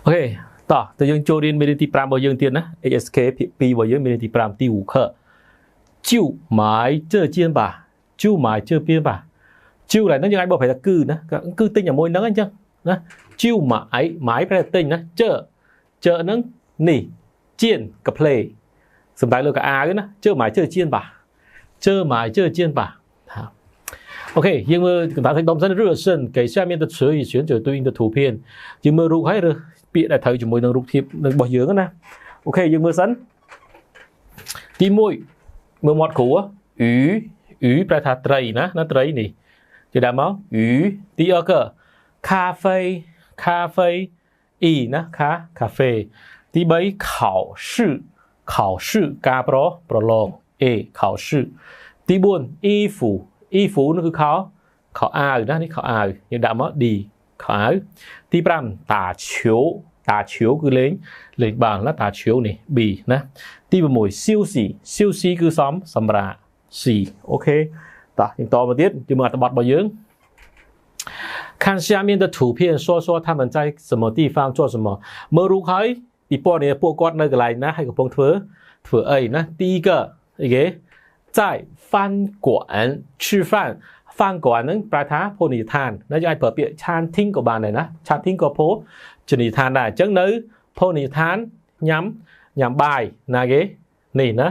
OK តោះតើយើងចូលរៀនមេរៀនទី5របស់យើងទៀតណា HSK ភាគ2របស់យើងមេរៀនទី5ទី5课就买这件吧就买这边吧ជួឡើយហ្នឹងយើងអាចបកប្រែថាគឺណាគឺទិញជាមួយហ្នឹងអញ្ចឹងណាជួ买ប្រែទិញណាជើហ្នឹងនេះជៀនកផ្លេសំដៅលើកអាវណាជើ买这件吧ជើ买这件吧OK យើងមើលកណ្ដាលដុំសិន热身给下面的词语选择对应的图片យើងមើលរូបហើយឬពាក្យដែលត្រូវជាមួយនឹងរូបភាពរបស់យើងណាអូខេយើងមើលសិនទី1មើលមាត់គ្រូ鱼ប្រែថាត្រីណាត្រីនេះគេដាក់មក鱼第二个咖啡ណា咖啡ទី3考试ការប្រឡង考试ទី4衣服នោះគឺខោអាវណានេះខោអាវយើងដាក់មកខោអាវទី5打球គឺលេងបាល់ណា打球នេះ B ណាទី6休息គឺសម្រាក C អូខេតោះយើងតមកទៀតយើងមើលអត្ថបទរបស់យើង看下面的图片说说他们在什么地方做什么មើលរូបហើយពីពណ៌នេះពួកគាត់នៅកន្លែងណាហើយកំពុងធ្វើអីណា第一个អីគេ在饭馆吃饭饭馆នឹងប្រែថាភោជនីយដ្ឋានណាយើងអាចប្រើពាក្យ 餐厅 ក៏បានដែរណា 餐厅 ក៏ភោជនីយដ្ឋានដែរអញ្ចឹងនៅភោជនីយដ្ឋានញ៉ាំបាយណាគេនេះណា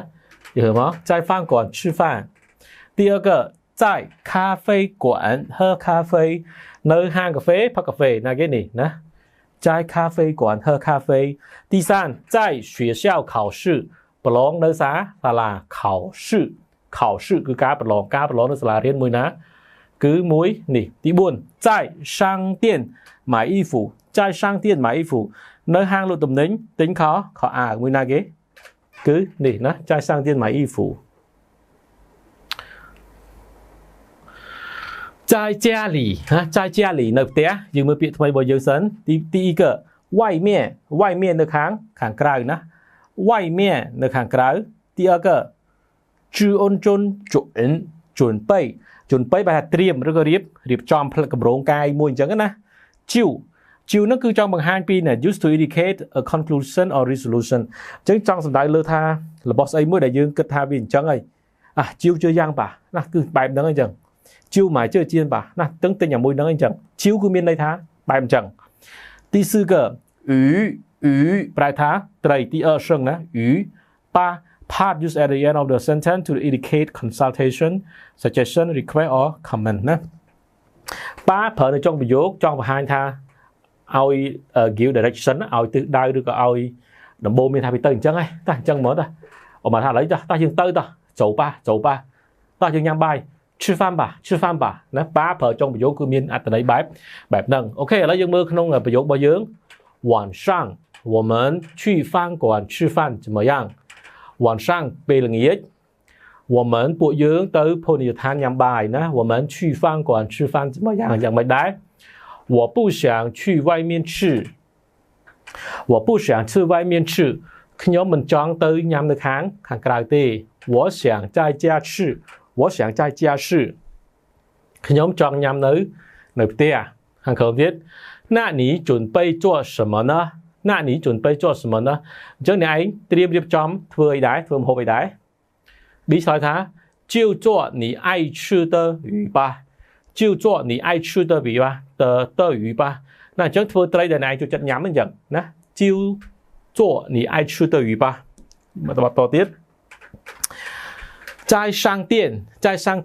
យល់មក在饭馆吃饭第二个在咖啡馆喝咖啡នៅហាងកាហ្វេផឹកកាហ្វេណាគេនេះណា在咖啡馆喝咖啡第三在学校考试ប្រឡងនៅសាលា考试គឺការប្រឡងនៅសាលារៀនមួយណាគឺមួយនេះទី4在商店买衣服在商店买衣服នៅហាងលក់ទំនិញទិញខោអាវមួយណាគេគឺនេះណា在商店买衣服在家里在家里នៅផ្ទះយើងមើលពាក្យថ្មីរបស់យើងសិនទី1个外面នៅខាងក្រៅណា外面នៅខាងក្រៅ第二个準備បែរថាត្រៀមឬក៏រៀបចំផ្លិតកម្រងកាយមួយអញ្ចឹងណាជួហ្នឹងគឺចង់បង្ហាញពី used to indicate a conclusion or resolution អញ្ចឹងចង់សំដៅលើថារបស់ស្អីមួយដែលយើងគិតថាវាអញ្ចឹងហើយជួជឿយ៉ាងបាទណាគឺបែបហ្នឹងអញ្ចឹងជួ买这件吧ណាទិញមួយហ្នឹងអញ្ចឹងជួគឺមានន័យថាបែបអញ្ចឹង第4个鱼ប្រែថាត្រីទី2聲ណា鱼part used at the end of the sentence to indicate consultation suggestion request or comment ណាប្រើនៅចុងប្រយោគចង់បង្ហាញថាឲ្យ give direction ឲ្យទិសដៅឬក៏ឲ្យដំបូងមានថាពីទៅអញ្ចឹងហ៎តោះអញ្ចឹងហ្មងតោះអមថាឥឡូវតោះយើងទៅតោះចូលប៉ះតោះយើងញ៉ាំបាយ吃饭吧ណាប្រើចុងប្រយោគគឺមានអត្ថន័យបែបហ្នឹងអូខេឥឡូវយើងមើលក្នុងប្រយោគរបស់យើង晚上我们去饭馆吃饭怎么样晚上ពេលល្ងាច我们ពួកយើងទៅភោជនីយដ្ឋានញ៉ាំបាយណា我们去饭馆吃饭怎么样យ៉ាងម៉េចដែរ我不想去外面吃ខ្ញុំមិនចង់ទៅញ៉ាំនៅខាងក្រៅទេ我想在家吃ខ្ញុំចង់ញ៉ាំនៅផ្ទះខាងក្រោមទៀត那你准备做什么呢អញ្ចឹងអ្នកឯងត្រៀមរៀបចំធ្វើអីដែរធ្វើម្ហូបអីដែរ B ឆ្លើយថា就做你爱吃的鱼吧ណាអញ្ចឹងធ្វើត្រីដែលអ្នកឯងចូលចិត្តញ៉ាំអញ្ចឹងណា就做你爱吃的鱼吧មកតទៀត在商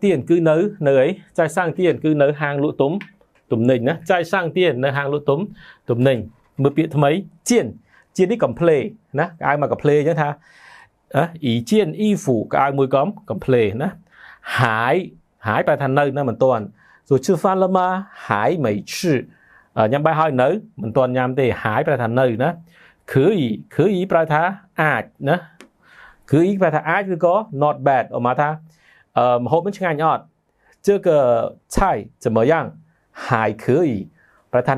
店គឺនៅអី在商店គឺនៅហាងលក់ទំនិញណា在商店នៅហាងលក់ទំនិញមើលពាក្យថ្មីជៀននេះកំ play ណាកៅមកកំ play អញ្ចឹងថាអ៊ីជៀនអ៊ីហ្វូកៅមួយកំ play ណាហើយប្រែថានៅមិនទាន់សូ吃饭了吗还没吃ញ៉ាំបាយហើយនៅមិនទាន់ញ៉ាំទេហើយប្រែថានៅណា可以ប្រែថាអាចណា可以ប្រែថាអាចឬក៏ not bad អមថាម្ហូបមិនឆ្ងាញ់អត់这个菜怎么样还可以ប្រែថា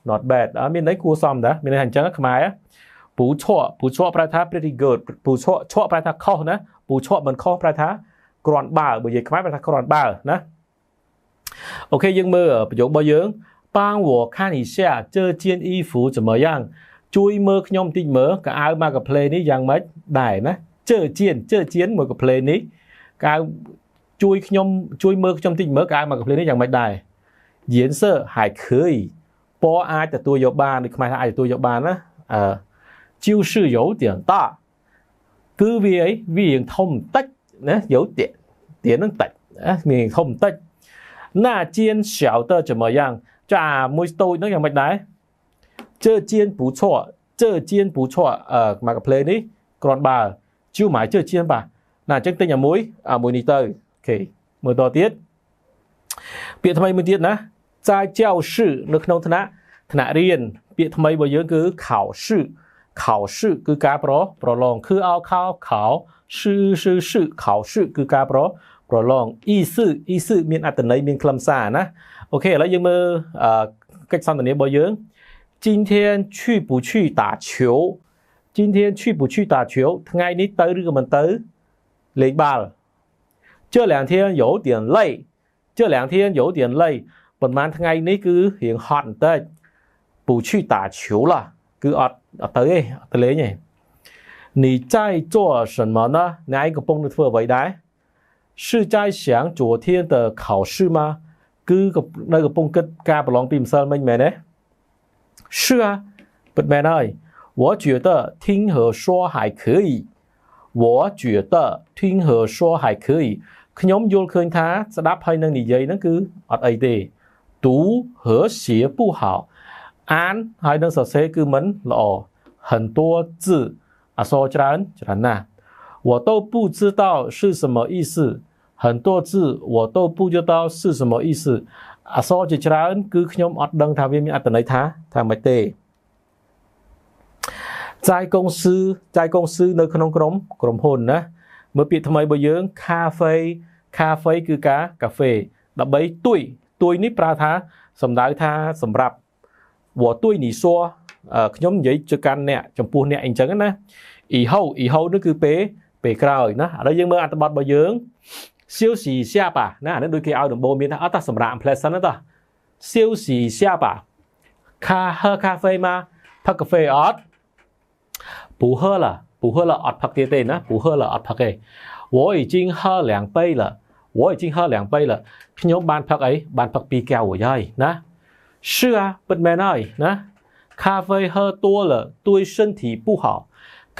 not bad មានន័យគួរសមដែរមានន័យថាអញ្ចឹងខ្មែរពូឆក់ប្រែថា pretty good ពូឆក់ប្រែថាខុសណាពូឆក់មិនខុសប្រែថាគ្រាន់បើនិយាយខ្មែរប្រែថាគ្រាន់បើណាអូខេយើងមើលប្រយោគរបស់យើង帮我看一下这件衣服怎么样 chui mơ nhom tinh mơ cái áo mà cái play ní dạng mấy đài nè chơi chiến một cái play ní cái chui mơ trong tinh mơ cái áo mà cái play ní dạng mấy đài diễn sơ hải khơi po aiแต่ตัวโยบานคือหมายถึงไอ้ตัวโยบานนะ就是有点大cứ vì ấy vì hiện thông tách nè有点能tách mình thông tách那间小的怎么样这每tôi nó อย่างไรได้这间不错这间不错mà cái play ní còn bà chiêu mãi这间bà là chân tinh nhà muối muối ní tơi ok mưa to tiết biệt thay mưa tiết nè 在教室នៅក្នុងថ្នាក់រៀនពាក្យថ្មីរបស់យើងគឺ考试គឺការប្រឡងគឺเอา考试考试គឺការប្រឡង意思មានអត្ថន័យមានខ្លឹមសារណាអូខេឥឡូវយើងមើលកិច្ចសន្ទនារបស់យើង今天去不去打球今天去不去打球ថ្ងៃនេះទៅឬក៏មិនទៅលេងបាល់这两天有点累这两天有点累ប៉ុន្មានថ្ងៃនេះគឺរៀងហត់បន្តិច不去打球了គឺអត់ទៅទេអត់ទៅលេងទេ你在做什么呢អ្នកឯងកំពុងធ្វើអ្វីដែរ是在想昨天的考试吗គឺនៅកំពុងគិតការប្រឡងពីម្សិលមិញមែនទេ是啊ពិតមែនហើយ我觉得听和说还可以我觉得听和说还可以ខ្ញុំយល់ឃើញថាស្ដាប់ហើយនឹងនិយាយហ្នឹងគឺអត់អីទេ读和写不好អានហើយនឹងសរសេរគឺមិនល្អ很多字អក្សរច្រើនណាស់我都不知道是什么意思很多字我都不知道是什么意思អក្សរជាច្រើនគឺខ្ញុំអត់ដឹងថាវាមានអត្ថន័យថាម៉េចទេ在公司នៅក្នុងក្រុមហ៊ុនណាមើលពាក្យថ្មីរបស់យើងកាហ្វេគឺការកាហ្វេដើម្បីទួយនេះប្រើថាសំដៅថាសម្រាប់我对你说ខ្ញុំនិយាយទៅកាន់អ្នកចំពោះអ្នកអីចឹងណា以后នេះគឺពេលក្រោយណាឥឡូវយើងមើលអត្ថបទរបស់យើង休息一下吧ណាអានេះដូចគេឲ្យដំបូងមានថាអត់តែសម្រាប់ pleasant ណាត休息一下吧喝咖啡吗ផឹកកាហ្វេអត់不喝了អត់ផឹកទៀតទេណា不喝了អត់ផឹកទេ我已经喝2杯了ខ្ញុំបានផឹកអីបានផឹក2កែវរួចហើយណា是啊不មែនហើយណា咖啡喝多了对身体不好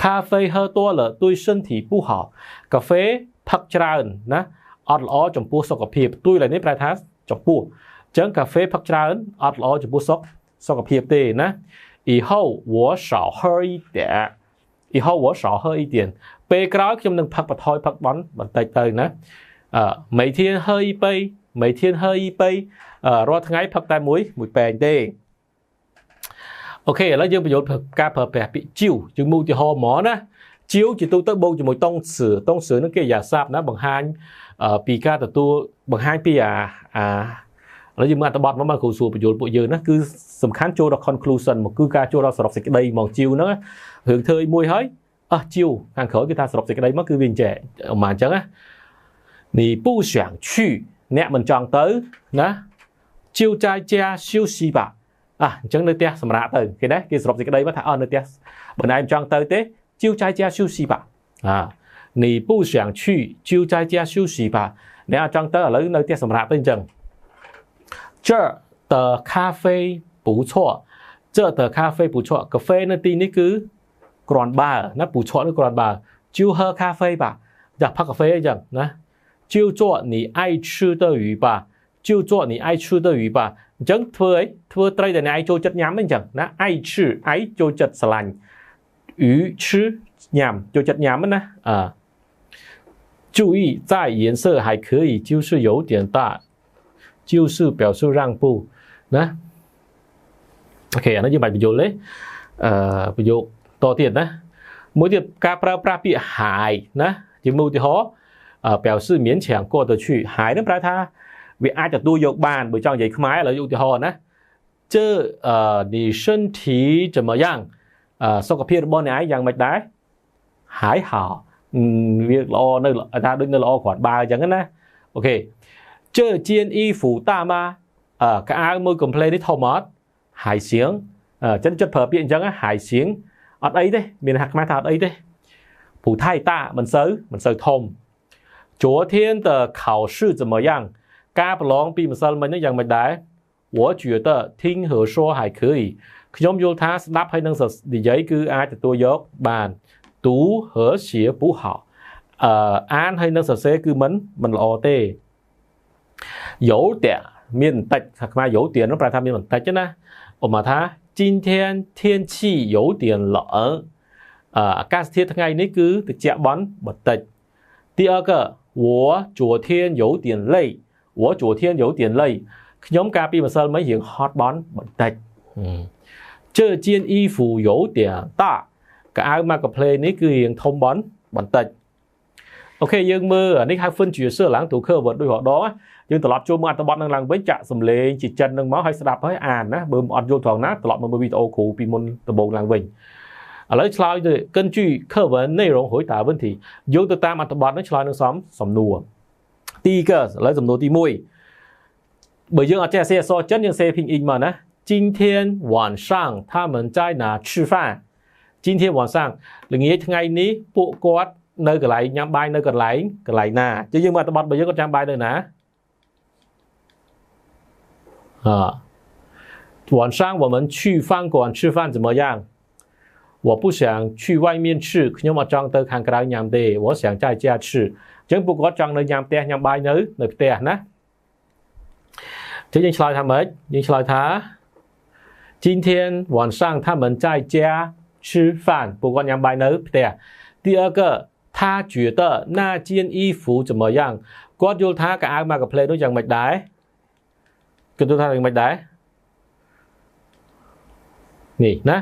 咖啡喝多了对身体不好កាហ្វេផឹកច្រើនណាអត់ល្អចំពោះសុខភាពទួយឡើយនេះប្រែថាចំពោះអញ្ចឹងកាហ្វេផឹកច្រើនអត់ល្អចំពោះសុខភាពទេណា以后我少喝一点ពេលក្រោយខ្ញុំនឹងផឹកបន្ថយផឹកបន្តិចទៅណា每天喝一杯រាល់ថ្ងៃផឹកតែមួយពែងទេអូខេឥឡូវយើងបញ្យល់ការប្រើប្រាស់ពាក្យជីវយើងមកឧទាហរណ៍ហ្មងណាជីវជាទូទៅបូកជាមួយតុងសឺនឹងគេយ៉ាសាប់ណាបង្ហាញពីការទទួលបង្ហាញពីឥឡូវយើងមើលអត្ថបទមកគ្រូសួរបញ្យល់ពួកយើងណាគឺសំខាន់ចូលដល់ conclusion មកគឺការចូលដល់សរុបសេចក្តីមកជីវហ្នឹងរឿងធ្វើមួយហើយជីវខាងក្រោយគឺថាសរុបសេចក្តីមកគឺវាអញ្ចឹងមកអញ្ចឹងណា你不想去អ្នកមិនចង់ទៅណា就在家休息吧អញ្ចឹងនៅផ្ទះសម្រាប់ទៅគេណាគេសរុបសេចក្តីមកថានៅផ្ទះបើណែមិនចង់ទៅទេ就在家休息吧你不想去就在家休息吧អ្នកអត់ចង់ទៅឥឡូវនៅផ្ទះសម្រាប់ទៅអញ្ចឹង这的咖啡不错这的咖啡不错កាហ្វេនៅទីនេះគឺគ្រាន់បើណា不错ឬគ្រាន់បើ就喝咖啡吧ចាផឹកកាហ្វេអញ្ចឹងណា就做你爱吃的鱼吧就做你爱吃的鱼吧អញ្ចឹងធ្វើត្រីដែលអ្នកឯងចូលចិត្តញ៉ាំអញ្ចឹងណា爱吃ឯងចូលចិត្តស្រឡាញ់鱼吃ញ៉ាំចូលចិត្តញ៉ាំណា注意在颜色还可以就是有点大就是表示让步ណាអូខេអានេះយើងបាច់បញ្យល់ទេបញ្យល់តទៀតណាមួយទៀតការប្រើប្រាស់ពាក្យហាយណាយើងមើលឧទាហរណ៍表示勉强过得去ហាយនឹងប្រែថាវាអាចទទួលយកបានបើចង់និយាយខ្មែរឥឡូវឧទាហរណ៍ណា这你身体怎么样សុខភាពរបស់អ្នកឯងយ៉ាងម៉េចដែរហើយហោវាល្អនៅថាដូចនៅល្អគ្រាន់បើអញ្ចឹងណាអូខេ这件衣服大吗កៅអៅមួយ complain នេះធំអត់ហើយសៀង chân chất phở biện chẳng hải xiếng ở đây đấy miền hạt mai thảo ở đây đấy phủ thay ta mình sớ thông chúa thiên tờ khảo sư怎么样ca lòng bị mình sớ mìnhอย่างmình đấy 我觉得听和说还可以 ខ្ញុំយល់ថាស្ដាប់ហើយនឹងនិយាយគឺអាចទទួលយកបាន读和写不好អានហើយនឹងសរសេរគឺមិនល្អទេ有点មានបន្តិចខ្មែរ有点នោះប្រែថាមានបន្តិចណាឧបមាថា今天天气有点冷អាកាសធាតុថ្ងៃនេះគឺត្រជាក់បន្តិច第二个我昨天有点累我昨天有点累ខ្ញុំកាលពីម្សិលមិញរៀងហត់បន្តិច这件衣服有点大កៅអៅមកកាផ្លេនេះគឺរៀងធំបន្តិចអូខេយើងមើលអានេះហៅ phân ជាសើឡើងទូខើវដូចរដងយើងត្រឡប់ចូលមើលអត្ថបទនឹងឡើងវិញចាក់សំឡេងជាចិននឹងមកហើយស្ដាប់ហើយអានណាបើមិនអត់យល់ត្រង់ណាត្រឡប់មកមើលវីដេអូគ្រូពីមុនដំបូងឡើងវិញឥឡូវឆ្លើយទៅ根据课文内容回答问题យើងទៅតាមអត្ថបទនឹងឆ្លើយនឹងសំណួរទី1ឥឡូវសំណួរទី1បើយើងអត់ចេះអក្សរអក្សរចិនយើងសេ拼音មកណា今天晚上他们在哪吃饭今天晚上ល្ងាចថ្ងៃនេះពួកគាត់នៅកន្លែងញ៉ាំបាយនៅកន្លែងណាchứយើងមើលអត្ថបទបើយើងគាត់ញ៉ាំបាយនៅណា晚上我们去饭馆吃饭怎么样我不想去外面吃ខ្ញុំអត់ចង់ទៅខាងក្រៅញ៉ាំទេ我想在家吃ចឹងពួកគាត់ចង់នៅញ៉ាំផ្ទះញ៉ាំបាយនៅផ្ទះណាចឹងយើងឆ្លើយថាម៉េចយើងឆ្លើយថា今天晚上他们在家吃饭不管养白呢第二个他觉得那件衣服怎么样គាត់យល់ថាកៅអៅមកកាផ្លេនោះយ៉ាងម៉េចដែរគាត់យល់ថាយ៉ាងម៉េចដែរនេះណា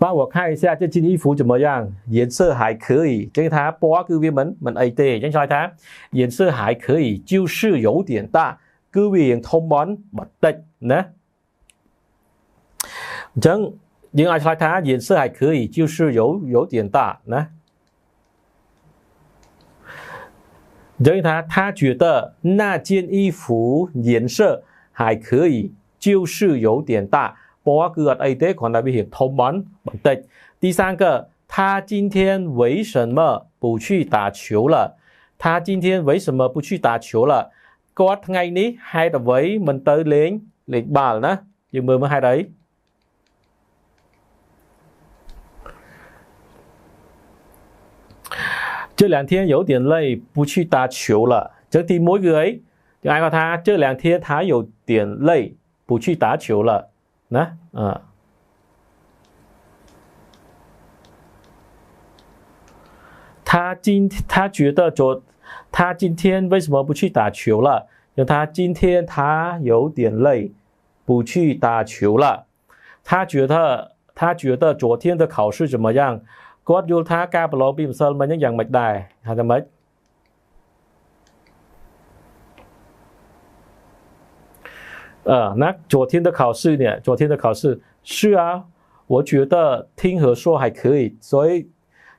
帮我看一下这件衣服怎么样颜色还可以ចឹងថាពណ៌គឺវាមិនអីទេចឹងឆ្លើយថា颜色还可以就是有点大គឺវារៀងធំបន្តិចណាអញ្ចឹងយើងអាចឆ្លើយថា颜色还可以就是有点大ណាចឹងថា他觉得那件衣服颜色还可以就是有点大ពណ៌គឺអត់អីទេគ្រាន់តែវារៀងធំបន្តិច第三个他今天为什么不去打球了他今天为什么不去打球了គាត់ថ្ងៃនេះហេតុអ្វីមិនទៅលេងបាល់ណាយើងមើលហេតុអី这两天有点累不去打球了ចឹងទី1គឺអីយើងអាចគាត់ថា这两天他有点累不去打球了ណា他觉得他今天为什么不去打球了因为他今天他有点累不去打球了他觉得昨天的考试怎么样គាត់យល់ថាការប្រឡងពីម្សិលមិញហ្នឹងយ៉ាងម៉េចដែរហៅថាម៉េច那昨天的考试呢昨天的考试是啊我觉得听和说还可以所以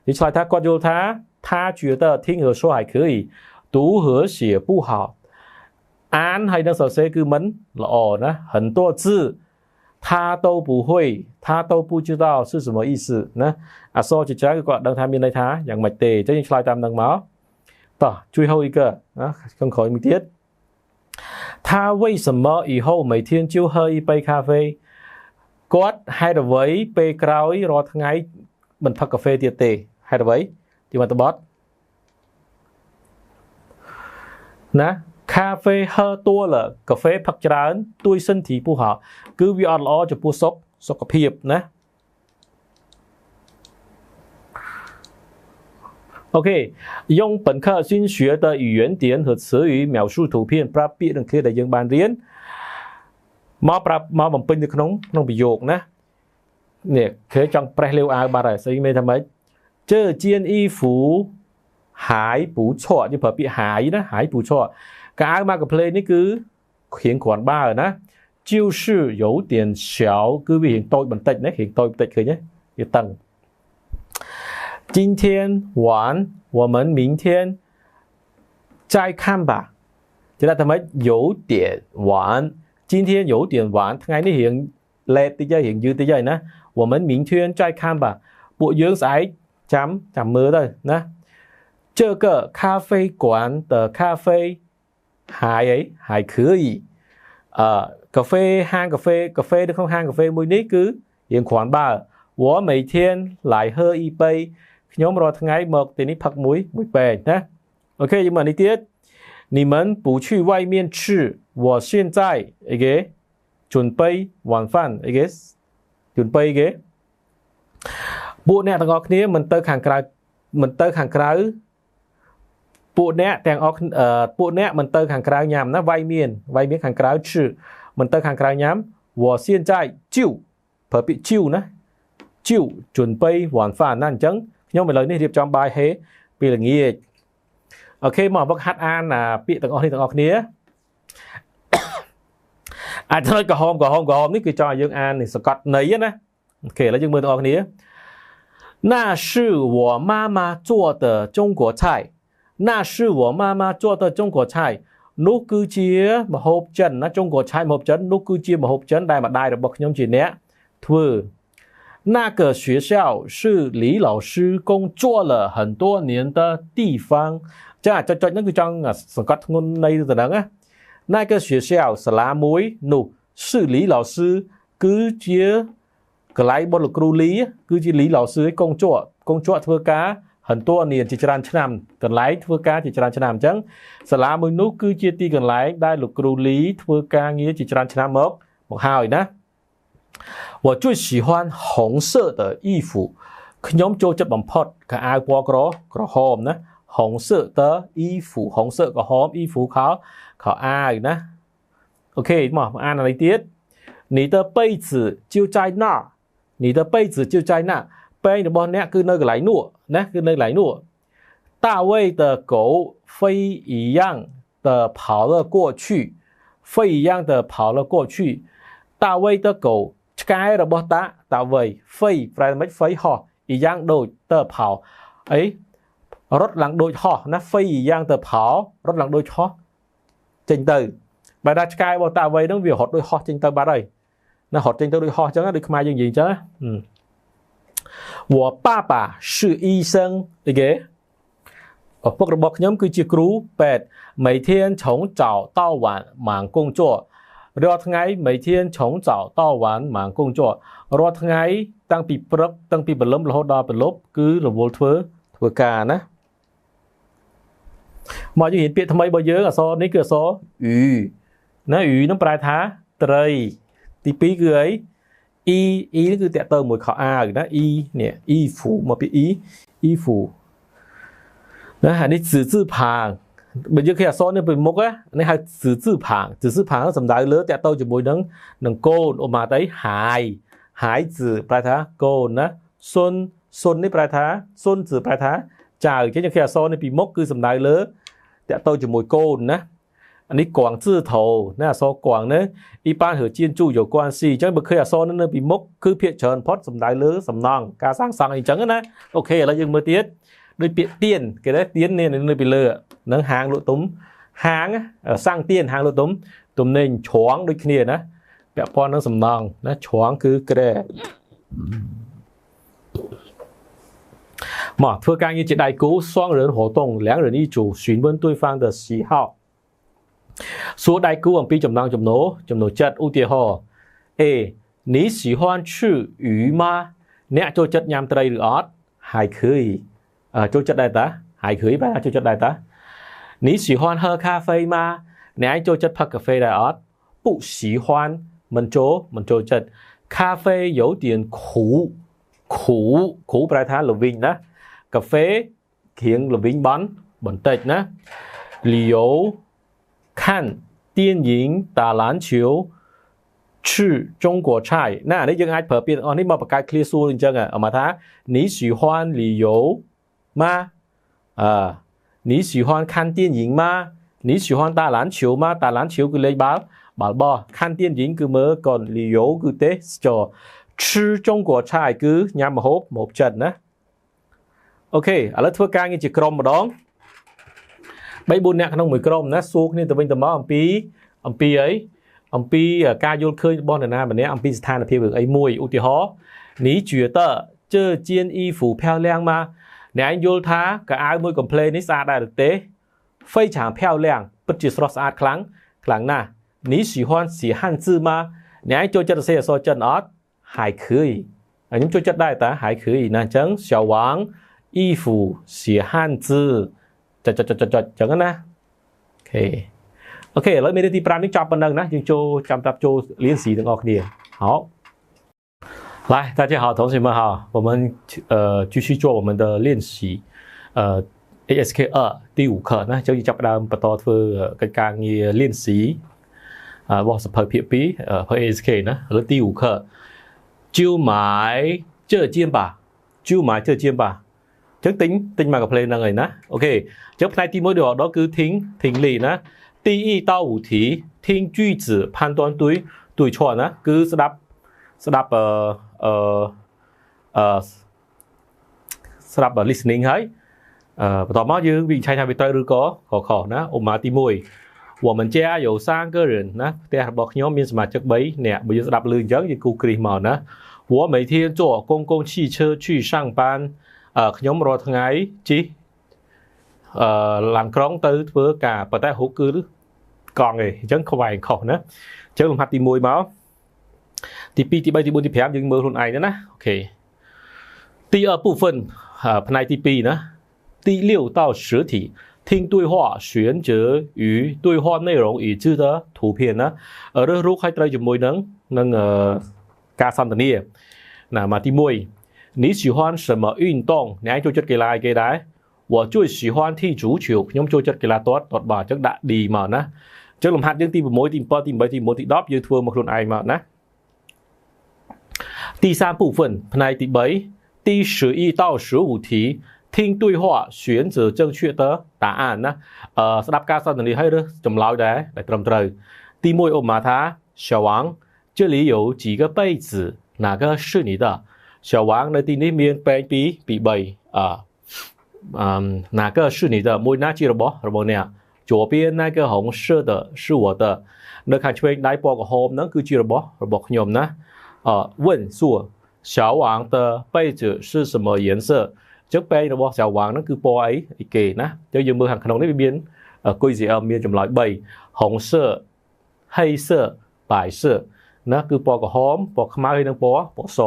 你出来他គាត់យល់ថា他觉得听和说还可以读和写不好អានហើយនឹងសរសេរគឺមិនល្អណា很多字他都不会他都不知道是什么意思ណាអក្សរជាច្រើនគឺគាត់ដឹងថាមានន័យថាយ៉ាងម៉េចទេអញ្ចឹងយើងឆ្លើយតាមនឹងមកតោះជួយហៅ一个ណាខាងក្រោយមួយទៀត他为什么以后每天就喝一杯咖啡គាត់ហេតុអ្វីពេលក្រោយរាល់ថ្ងៃមិនផឹកកាហ្វេទៀតទេហេតុអ្វីទីមកតបតណា咖啡喝多了កាហ្វេផឹកច្រើន对身体不好គឺវាអត់ល្អចំពោះសុខភាពណាOK 用本课新学的语言点和词语描述图片ប្រាប់ពាក្យនឹងគ្នាដែលយើងបានរៀនមកបំពេញនៅក្នុងប្រយោគណានេះគេចង់ប្រេះលាវអាវបាត់ហើយស្អីមេថាម៉េច这件衣服还不错យើងប្រើពាក្យ还ណា还不错កៅអៅមកកាផ្លេនេះគឺរៀងគ្រាន់បើណា就是有点小គឺវារៀងតូចបន្តិចណារៀងតូចបន្តិចឃើញទេវាតឹង今天晚我们明天再看吧就ថាថាម៉េច有点晚今天有点晚ថ្ងៃនេះរៀង late តិចហើយរៀងយឺតតិចហើយណា我们明天再看吧ពួកយើងស្អែកចាំមើលទៅណា这个咖啡馆的咖啡还可以កាហ្វេហាងកាហ្វេនៅក្នុងហាងកាហ្វេមួយនេះគឺរៀងគ្រាន់បើ我每天来喝一杯ខ្ញុំរាល់ថ្ងៃមកទីនេះផឹកមួយពេកណាអូខេយើងមកនេះទៀត你们不去外面吃我现在准备晚饭准备ពួកអ្នកទាំងអស់គ្នាមិនទៅខាងក្រៅពួកអ្នកទាំងអស់ពួកអ្នកមិនទៅខាងក្រៅញ៉ាំណាវាយមានខាងក្រៅ吃មិនទៅខាងក្រៅញ៉ាំ我现在就ប្រើពាក្យជិវណាជិវ准备晚饭ណាអញ្ចឹងខ្ញុំឥឡូវនេះរៀបចំបាយហេពីល្ងាចអូខេមកវឹកហាត់អានពាក្យទាំងអស់នេះទាំងអស់គ្នាអាចធ្វើក្រហមនេះគឺចង់ឲ្យយើងអានសង្កត់ន័យណាអូខេឥឡូវយើងមើលទាំងអស់គ្នា那是我妈妈做的中国菜那是我妈妈做的中国菜នោះគឺជាម្ហូបចិនណា中国菜ម្ហូបចិននោះគឺជាម្ហូបចិនដែលម្ដាយរបស់ខ្ញុំជាអ្នកធ្វើ那个学校是李老师工作了很多年的地方ចាចុចហ្នឹងគឺចង់សង្កត់ធ្ងន់នៃទៅហ្នឹងណា那个学校សាលាមួយនោះ是李老师គឺជាកន្លែងរបស់លោកគ្រូលីគឺជាលី老师កងជក់ធ្វើការ很多年ជាច្រើនឆ្នាំកន្លែងធ្វើការជាច្រើនឆ្នាំអញ្ចឹងសាលាមួយនោះគឺជាទីកន្លែងដែលលោកគ្រូលីធ្វើការងារជាច្រើនឆ្នាំមកហើយណា我最喜欢红色的衣服ខ្ញុំចូលចិត្តបំផុតខោអាវពណ៌ក្រហមណា红色的衣服红色ក្រហម衣服ខោអាវណាអូខេមកអានอะไรទៀត你的被子就在那你的被子就在那被របស់អ្នកគឺនៅកន្លែងនោះណាគឺនៅកន្លែងនោះ大卫的狗飞一样的跑了过去飞一样的跑了过去大卫的狗ឆ្កែរបស់តាវៃ飞ប្រែមិន飞ហោះ一样ដូចទៅ跑អីរត់ឡើងដូចហោះណា飞一样的跑រត់ឡើងដូចហោះចេញទៅបើថាឆ្កែរបស់តាវៃហ្នឹងវារត់ដូចហោះចេញទៅបាត់ហើយណារត់ចេញទៅដូចហោះអញ្ចឹងដូចខ្មែរយើងនិយាយអញ្ចឹង我爸爸是医生对不对ឪពុករបស់ខ្ញុំគឺជាគ្រូពេទ្យ每天从早到晚忙工作រាល់ថ្ងៃ每天从早到晚忙工作រាល់ថ្ងៃតាំងពីព្រឹកតាំងពីព្រលឹមរហូតដល់ព្រលប់គឺរវល់ធ្វើការណាមកយើងរៀនពាក្យថ្មីរបស់យើងអក្សរនេះគឺអក្សរអ៊ឺណាអ៊ឺនឹងប្រែថាត្រីទី2គឺអីអ៊ីនេះគឺតកទៅមួយខោអាវណាអ៊ីនេះអ៊ីហ្វូមកពីអ៊ីហ្វូណាអានេះ字字旁បើយើងឃើញអក្សរនេះពីមុខនេះហៅ字字旁សំដៅលើតកទៅជាមួយនឹងកូនឧបមាទៅហាយ字ប្រែថាកូនណាសុននេះប្រែថាសុន字ប្រែថាចៅអញ្ចឹងយើងឃើញអក្សរនេះពីមុខគឺសំដៅលើតកទៅជាមួយកូនណាอันนี้กวาง字头ណាអក្សរกวางនេះ一般和建筑有关系អញ្ចឹងបើឃើញអក្សរនេះនៅពីមុខគឺភាគច្រើនផុតសំដៅលើសំណង់ការសាងសង់អីចឹងណាអូខេឥឡូវយើងមើលទៀតដូចពាក្យទៀនគេថាទៀននេះនៅពីលើនឹងហាងលក់ទុំហាងសាំងទៀនហាងលក់ទុំនេញជ្រងដូចគ្នាណាពាក់ព័ន្ធនឹងសំណង់ណាជ្រងគឺក្រែមកធ្វើការងារជាដៃគូ双人活动两人一组询问对方的喜好សួរដៃគូអំពីចំណង់ចំណូលចិត្តឧទាហរណ៍ A 你喜欢吃鱼吗អ្នកចូលចិត្តញ៉ាំត្រីឬអត់还可以ចូលចិត្តដែរតា还可以ប្រហែលចូលចិត្តដែរតា你喜欢喝咖啡吗អ្នកចូលចិត្តផឹកកាហ្វេដែរអត់不喜欢មិនចូលចិត្ត咖啡有点苦ប្រែថាល្វីងណាកាហ្វេគ្រឿងល្វីងបន្តិចណា理由看电影打篮球吃中国菜ណានេះយើងអាចប្រើពាក្យទាំងអស់នេះមកបង្កើត clear សួរអញ្ចឹងមកថា你喜欢旅游吗你喜欢看电影吗你喜欢打篮球吗打篮球គឺលេងបាល់បោះ看电影គឺមើលcòn旅游គឺទេសចរ吃中国菜គឺញ៉ាំម្ហូបចិនណាអូខេឥឡូវធ្វើការងារជាក្រុមម្ដង3-4 នាក់ក្នុងមួយក្រុមណាសួរគ្នាទៅវិញទៅមកអំពីអី ông pi ca vô khơi bon là na mà nè ông pi than là phía vực ấy mùi ưu tiên hó ní chuyện tờ chơi chiên y phủ phèo leng mà nè anh vô thá cả ai mùi complain ní xa đại thực tế phây chẳng phèo leng bất chỉ sọt sát kháng na ní xỉ hoan xỉ han tư mà nè anh cho chất xe so chân ót hải khơi những cho chất đại ta hải khơi nè chẳng xiao wang y phủ xỉ han tư chẳng na ok OK， แล้วมีที่ปราณนี้จับปันนึงนะยังโจจำตับโจเรียนสีถึงออกเนี่ย好来大家好同学们好我们继续做我们的练习ASK 2第5课นะจะจับดามประตอเพื่อการเรียนเรียนสีบอกสเปอร์เพียปีเพื่อ ASK นะแล้ว第5课就买这件吧就买这件吧chắc tính mà gặp lên là người na OK trước này thì mỗi điều đó cứ thính lì na 第一到5题听句子判断对错นะคือสดับlistening ให้ต่อมาយើងวิ่งใช้ทางไปเตอร์หรือก็ขอนะออกมาที่มวย我们家有3个人นะแต่บอกខ្ញុំមានសមាជិក3នាក់បើយើងស្ដាប់លឺអញ្ចឹងយើងគូគ្រីមកណា我每天坐公共汽车去上班ខ្ញុំរាល់ថ្ងៃជិះឡានក្រុងទៅធ្វើការប៉ុន្តែហូបគឺកង់ឯងអញ្ចឹងខ្វែងខុសណាអញ្ចឹងលំហាត់ទី1មកទី2ទី3ទី4ទី5យើងមើលខ្លួនឯងណាអូខេ第2部分ផ្នែកទី2ណា第6到10题听对话选择与对话内容一致的图片ណារើសរូបឲ្យត្រូវជាមួយនឹងការសន្ទនាណាមកទី1你喜欢什么运动អ្នកឯងចូលចិត្តកីឡាអីគេដែរ我最喜欢踢足球ខ្ញុំចូលចិត្តកីឡាទាត់បាល់អញ្ចឹងដាក់ D មកណាអញ្ចឹងលំហាត់យើងទី6ទី7ទី8ទី9ទី10យើងធ្វើមកខ្លួនឯងមកណា第3部分ផ្នែកទី3第11到15题听对话选择正确的答案ណាស្ដាប់ការសន្ទនាឲ្យរើសចម្លើយដែរដែលត្រឹមត្រូវទី1ឧបមាថា小王这里有几个被子哪个是你的小王នៅទីនេះមានពែងពី3哪个是你的មួយណាជារបស់អ្នក左边那个红色的是我的នៅខាងឆ្វេងដៃពណ៌ក្រហមហ្នឹងគឺជារបស់ខ្ញុំណា问说小王的被子是什么颜色ចឹងពែងរបស់小王ហ្នឹងគឺពណ៌អីគេណាចឹងយើងមើលខាងក្នុងនេះវាមានគុយស៊ីអមានចម្លើយ3红色黑色白色ណាគឺពណ៌ក្រហមពណ៌ខ្មៅហើយនិងពណ៌ស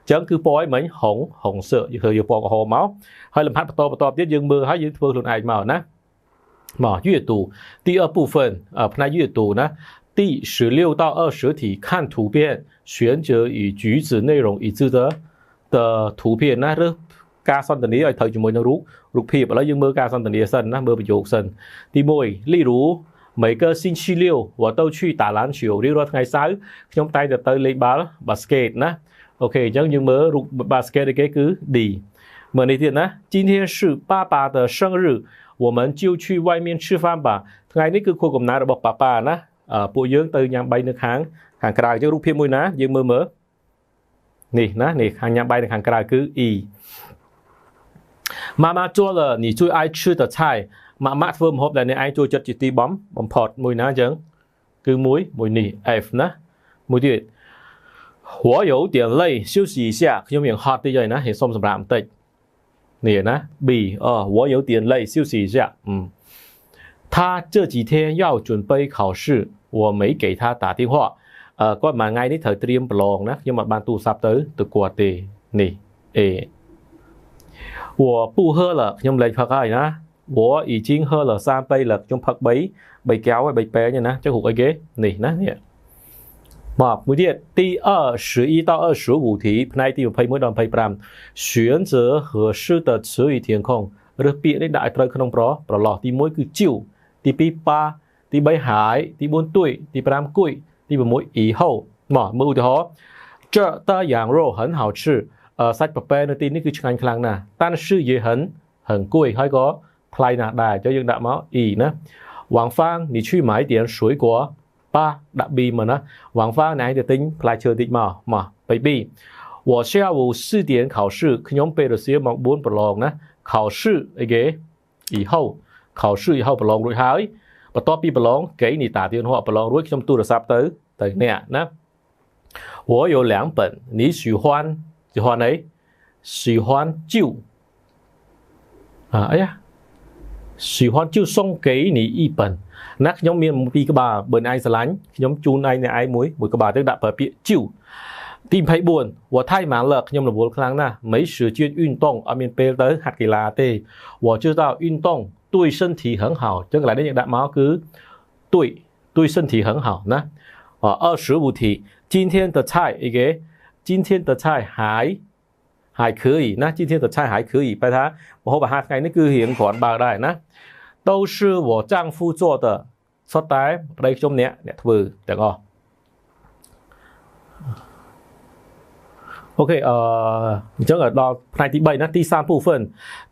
ចឹងគឺពណ៌អីមិញហុងសើយើងធ្វើយកពណ៌ក្រហមមកហើយលំហាត់បន្តទៀតយើងមើលហើយយើងធ្វើខ្លួនឯងមកណាមក阅读第2部分ផ្នែក阅读ណា第16到20题看图片选择与句子内容一致的图片ណាឬការសន្ទនាឲ្យត្រូវជាមួយនឹងរូបភាពឥឡូវយើងមើលការសន្ទនាសិនណាមើលប្រយោគសិនទី1例如每个星期六我都去打篮球រៀងរាល់ថ្ងៃសៅរ៍ខ្ញុំតែងតែទៅលេងបាល់ basket ណាOK អញ្ចឹងយើងមើលរូប basket គេគឺ D មើលនេះទៀតណា今天是爸爸的生日我们就去外面吃饭吧ថ្ងៃនេះគឺខួបកំណើតរបស់ប៉ាប៉ាណាពួកយើងទៅញ៉ាំបាយនៅខាងក្រៅអញ្ចឹងរូបភាពមួយណាយើងមើលនេះណានេះខាងញ៉ាំបាយនៅខាងក្រៅគឺ E 妈妈做了你最爱吃的菜ម៉ាក់ធ្វើម្ហូបដែលអ្នកឯងចូលចិត្តជាទីបំផុតមួយណាអញ្ចឹងគឺមួយនេះ F ណាមួយទៀត我有点累休息一下ខ្ញុំยัง hot តិចហើយណាហើយសុំសម្រាប់បន្តិចនេះណា B 我有点累休息一下他这几天要准备考试我没给他打电话គាត់មួយថ្ងៃនេះត្រូវត្រៀមប្រឡងណាខ្ញុំអត់បានទូរស័ព្ទទៅគាត់ទេនេះ A 我不喝了ខ្ញុំលែងផឹកហើយណា我已经喝了3杯了ខ្ញុំផឹក3កែវហើយ3ពែងណាចឹងរូបអីគេនេះណានេះមកមួយទៀតទី21到25题ផ្នែកទី21ដល់25选择合适的词语填空រើសពាក្យនេះដាក់ឲ្យត្រូវក្នុងប្រឡោះទី1គឺជិវទី2ប៉ាទី3ហើយទី4ទួយទី5គុយទី6អ៊ីហូមកមើលឧទាហរណ៍这的羊肉很好吃សាច់ប៉ប៉ែនៅទីនេះគឺឆ្ងាញ់ខ្លាំងណាស់但是也很贵ហើយក៏ថ្លៃណាស់ដែរចុះយើងដាក់មកអ៊ីណា王芳你去买点水果吧ដាក់ B មកណា王芳ណែទៅទិញផ្លែឈើតិចមកB我下午4点考试ខ្ញុំពេលរសៀលម៉ោង4ប្រឡងណា考试អីគេ以后考试以后ប្រឡងរួចហើយ បន្ទាប់ពីប្រឡងគេនេះតាទៀនហោប្រឡងរួចខ្ញុំទូរស័ព្ទទៅអ្នកណា我有2本你喜欢អី喜欢就哎呀喜欢就送给你一本ណាខ្ញុំមានពីក្បាលបើឯងស្រឡាញ់ខ្ញុំជូនឯងអ្នកឯងមួយក្បាលទៅដាក់ប្រើពាក្យជូទី24我太忙了ខ្ញុំរវល់ខ្លាំងណាស់没时间运动អត់មានពេលទៅហាត់កីឡាទេ我知道运动对身体很好ចឹងកន្លែងនេះយើងដាក់មកគឺ对身体很好ណា25题今天的菜អីគេ今天的菜还可以ណា今天的菜还可以បែរថាម្ហូបអាហារថ្ងៃនេះគឺរៀងគ្រាន់បើដែរណា都是我丈夫做的សុទ្ធតែប្តីខ្ញុំអ្នកធ្វើទាំងអស់OK，这个到ផ្នែកទី3ណាទី3部分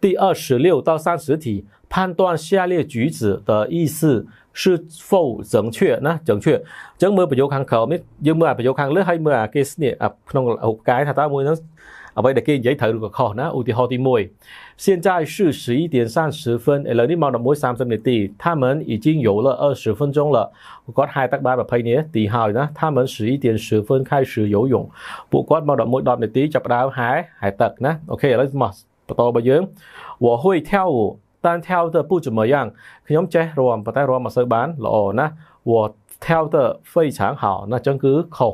第26到30题判断下列句子的意思是否正确ណា正确អញ្ចឹងមើលប្រយោគខាងក្រោមនេះយើងមើលប្រយោគខាងលើហើយមើលអាគេនេះក្នុងរូបកាយថាតើមួយហ្នឹងអ្វីដែលគេនិយាយត្រូវឬក៏ខុសណាឧទាហរណ៍ទី1现在是11点30分ឥឡូវនេះម៉ោង11:30នាទី他们已经游了20分钟了គាត់ហែទឹកបាន20នាទីហើយណា他们11点10分开始游泳ពួកគាត់ម៉ោង11:10នាទីចាប់ផ្ដើមហែទឹកណាអូខេឥឡូវមកបន្តរបស់យើង我会跳舞但跳的不怎么样ខ្ញុំចេះរាំប៉ុន្តែរាំមិនសូវបានល្អណា我跳的非常好ណាចឹងគឺខុស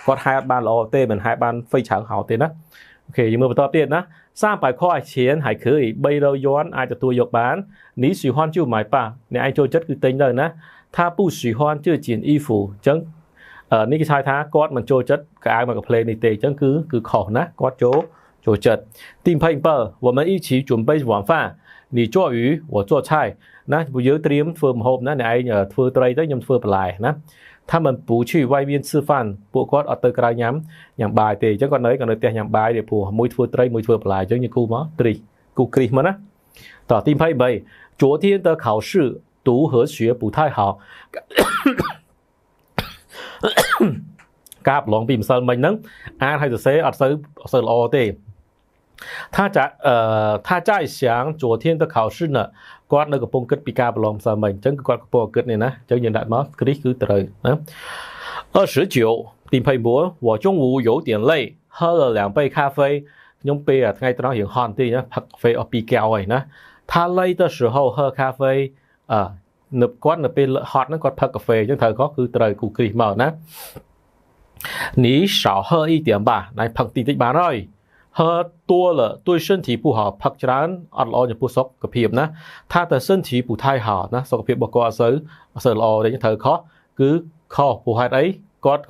គាត់ហែបានល្អទេមិនហែបាន非常好ទេណាโอเคយើងមើលបន្តទៀតណា300块钱还可以300យួនអាចទទួលយកបាន你喜欢就买吧អ្នកឯងចូលចិត្តគឺទិញទៅណា他不喜欢就捡衣服ចឹងនេះគេឆ្លើយថាគាត់មិនចូលចិត្តកៅអៅមកកាផ្លេនេះទេចឹងគឺខុសណាគាត់ចូលចិត្តទី27我们一起准备晚饭你做鱼我做菜ណាពួកយើងត្រៀមធ្វើម្ហូបណាអ្នកឯងធ្វើត្រីទៅខ្ញុំធ្វើបន្លែណា他们不去外面吃饭ពួកគាត់អត់ទៅក្រៅញ៉ាំបាយទេអញ្ចឹងគាត់នៅផ្ទះញ៉ាំបាយទេព្រោះមួយធ្វើត្រីមួយធ្វើបន្លែអញ្ចឹងញគូមកគូគ្រីសមកណាតទី28昨天的考试读和学不太好ការប្រឡងពីម្សិលមិញហ្នឹងអានហើយសរសេរអត់សូវល្អទេ他在想昨天的考试呢គាត់នៅកំពុងគិតពីការប្រឡងម្សិលមិញអញ្ចឹងគាត់កំពុងគិតនេះណាអញ្ចឹងយើងដាក់មកគ្រីសគឺត្រូវណា29ទី29我中午有点累喝了2杯咖啡ខ្ញុំពេលថ្ងៃត្រង់រៀងហន់តិចណាផឹកកាហ្វេអស់2កែវហើយណា他累的时候喝咖啡គាត់នៅពេលហត់ហ្នឹងគាត់ផឹកកាហ្វេអញ្ចឹងត្រូវគឺត្រូវគូគ្រីសមកណា你少喝一点吧ណៃផឹកតិចបានហើយ喝多了对身体不好ផឹកច្រើនអត់ល្អចំពោះសុខភាពណា他的身体不太好ណាសុខភាពរបស់គាត់អត់សូវល្អទេត្រូវខុសគឺខុសព្រោះហេតុអីគាត់